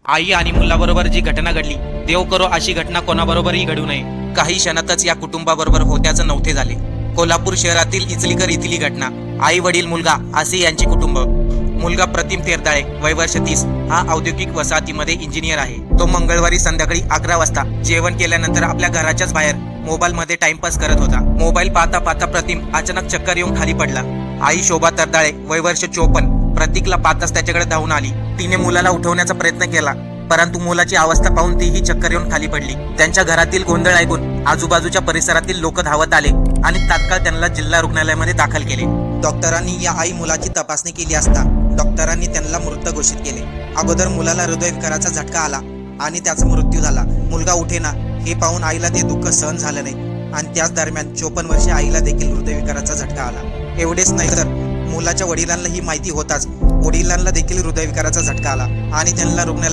आई आणि मुलाबरोबर जी घटना घडली, देव करो अशी घटना कोणाबरोबरही घडू नये. काही क्षणातच या कुटुंबाबरोबर होत्याचं नव्हते झाले. कोल्हापूर शहरातील इचलीकर येथील घटना. आई वडील मुलगा असे यांचे कुटुंब. मुलगा प्रतिम तेरदाळे, वय वर्ष 30, हा औद्योगिक वसाहतीमध्ये इंजिनियर आहे. तो मंगळवारी संध्याकाळी 11 वाजता जेवण केल्यानंतर आपल्या घराच्याच बाहेर मोबाईल मध्ये टाइमपास करत होता. मोबाईल पाहता पाहता प्रतिम अचानक चक्कर येऊन खाली पडला. आई शोभा तरदाळे, वय वर्ष 54, प्रतीकला पाहताच त्याच्याकडे धावून आली. तिने मुलाला उठवण्याचा प्रयत्न केला, परंतु मुलाची अवस्था पाहून तीही चक्कर येऊन खाली पडली. त्यांच्या घरातील गोंधळ ऐकून आजूबाजूच्या परिसरातील लोक धावत आले आणि तात्काळ त्यांना जिल्हा रुग्णालयामध्ये दाखल केले. डॉक्टरांनी या आई मुलाची तपासणी केली असता डॉक्टरांनी त्यांना मृत घोषित केले. अगोदर मुलाला हृदयविकाराचा झटका आला आणि त्याचा मृत्यू झाला. मुलगा उठेना हे पाहून आईला ते दुःख सहन झालं नाही आणि त्याच दरम्यान 54 वर्षे आईला देखील हृदयविकाराचा झटका आला. एवढेच नाही तर मुलाच्या वडिलांना ही माहिती होताच वडिलांना देखील हृदयविकाराचा झटका आला आणि त्यांना रुग्णालयात